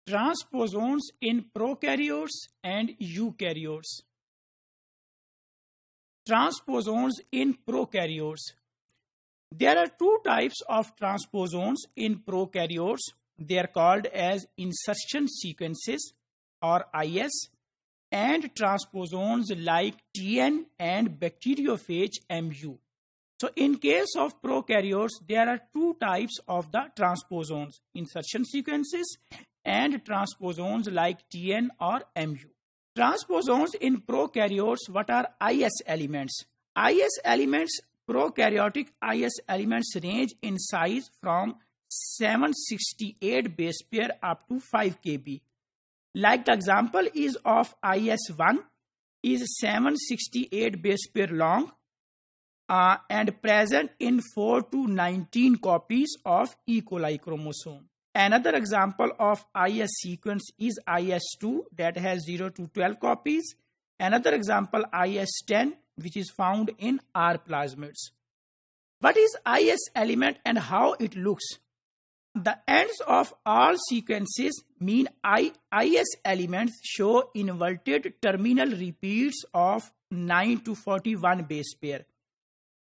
Transposons in prokaryotes and eukaryotes. Transposons in prokaryotes. There are two types of transposons in prokaryotes. They are called as insertion sequences or IS and transposons like TN and bacteriophage MU. So in case of prokaryotes, there are two types of the transposons, insertion sequences and transposons like TN or MU. Transposons in prokaryotes, what are IS elements? IS elements, prokaryotic IS elements range in size from 768 base pair up to 5 kb. Like the example is of IS1 is 768 base pair long and present in 4 to 19 copies of E. coli chromosome. Another example of IS sequence is IS2 that has 0 to 12 copies. Another example IS10 which is found in R plasmids. What is IS element and how it looks? The ends of all sequences mean IS elements show inverted terminal repeats of 9 to 41 base pair.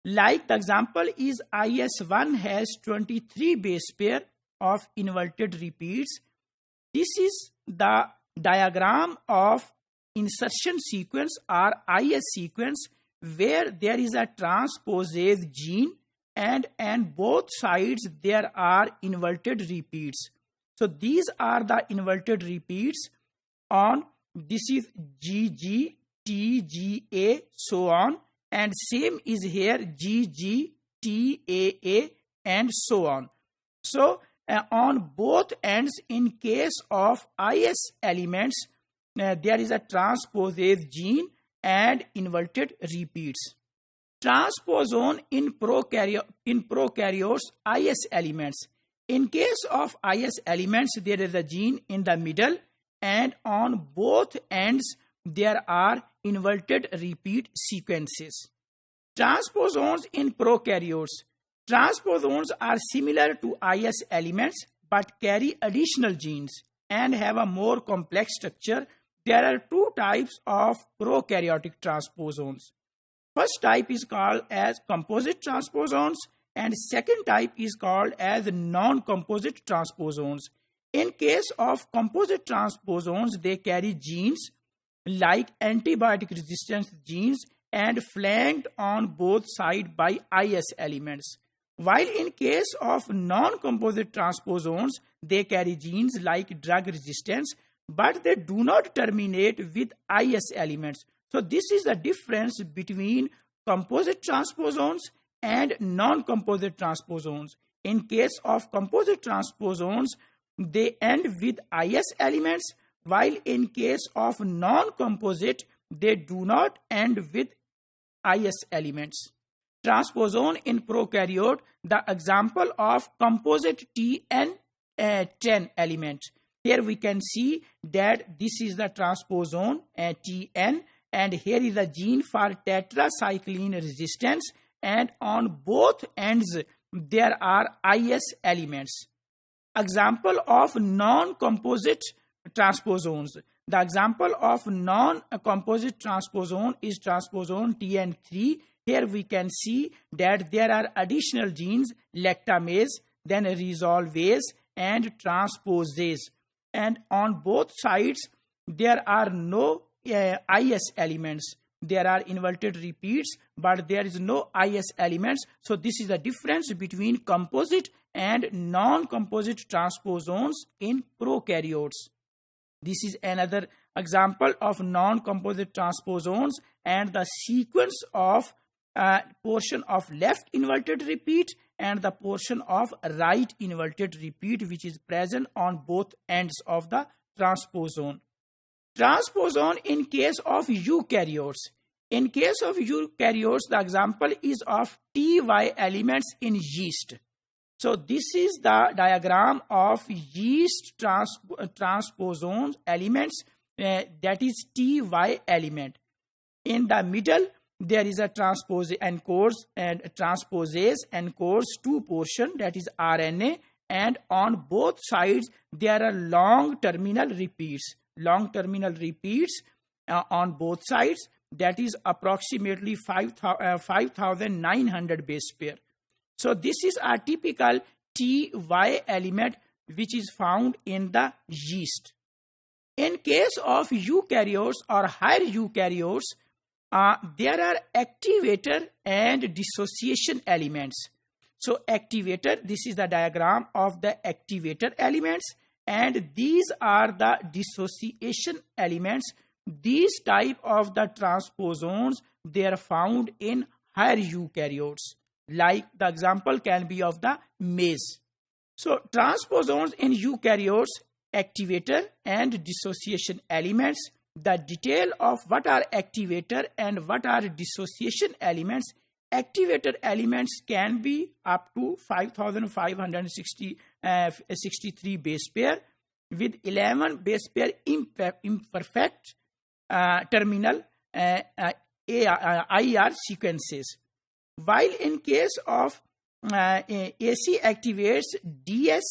Like the example is IS1 has 23 base pair of inverted repeats. This is the diagram of insertion sequence or IS sequence where there is a transposase gene and both sides there are inverted repeats. So these are the inverted repeats on this is GG, TGA, so on, and same is here GG, TAA, and so on. So on both ends in case of IS elements there is a transposase gene and inverted repeats. Transposon in prokaryotes IS elements. In case of IS elements, there is a gene in the middle and on both ends there are inverted repeat sequences. Transposons in prokaryotes. Transposons are similar to IS elements but carry additional genes and have a more complex structure. There are two types of prokaryotic transposons. First type is called as composite transposons and second type is called as non-composite transposons. In case of composite transposons, they carry genes like antibiotic resistance genes and flanked on both sides by IS elements. While in case of non-composite transposons, they carry genes like drug resistance but they do not terminate with IS elements. So this is the difference between composite transposons and non-composite transposons. In case of composite transposons, they end with IS elements, while in case of non-composite, they do not end with IS elements. Transposon in prokaryote, the example of composite TN10 element. Here we can see that this is the transposon TN and here is a gene for tetracycline resistance and on both ends there are IS elements. Example of non-composite transposons. The example of non-composite transposon is transposon TN3. Here we can see that there are additional genes lactamase, then resolvase and transposase. And on both sides there are no IS elements. There are inverted repeats but there is no IS elements. So this is the difference between composite and non-composite transposons in prokaryotes. This is another example of non-composite transposons and the sequence of portion of left inverted repeat and the portion of right inverted repeat which is present on both ends of the transposon. Transposon in case of eukaryotes. In case of eukaryotes, the example is of TY elements in yeast. So this is the diagram of yeast transposon elements that is TY element. In the middle, there is a transposase encodes two portion that is RNA and on both sides there are long terminal repeats. Long terminal repeats on both sides, that is approximately 5,900 base pair. So this is a typical Ty element which is found in the yeast. In case of eukaryotes or higher eukaryotes, there are activator and dissociation elements. So activator, this is the diagram of the activator elements, and these are the dissociation elements. These type of the transposons, they are found in higher eukaryotes. Like the example can be of the maize. So transposons in eukaryotes, activator and dissociation elements. The detail of what are activator and what are dissociation elements. Activator elements can be up to 5,563 base pair with 11 base pair imperfect terminal IR sequences. While in case of AC activates DS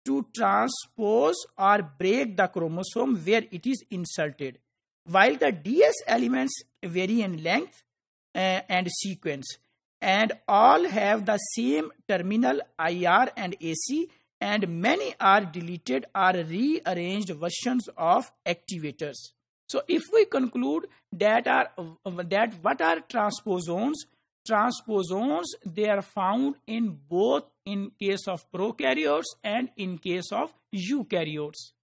to transpose or break the chromosome where it is inserted, while the DS elements vary in length and sequence, and all have the same terminal IR and AC, and many are deleted or rearranged versions of activators. So if we conclude that what are transposons? Transposons, they are found in both in case of prokaryotes and in case of eukaryotes.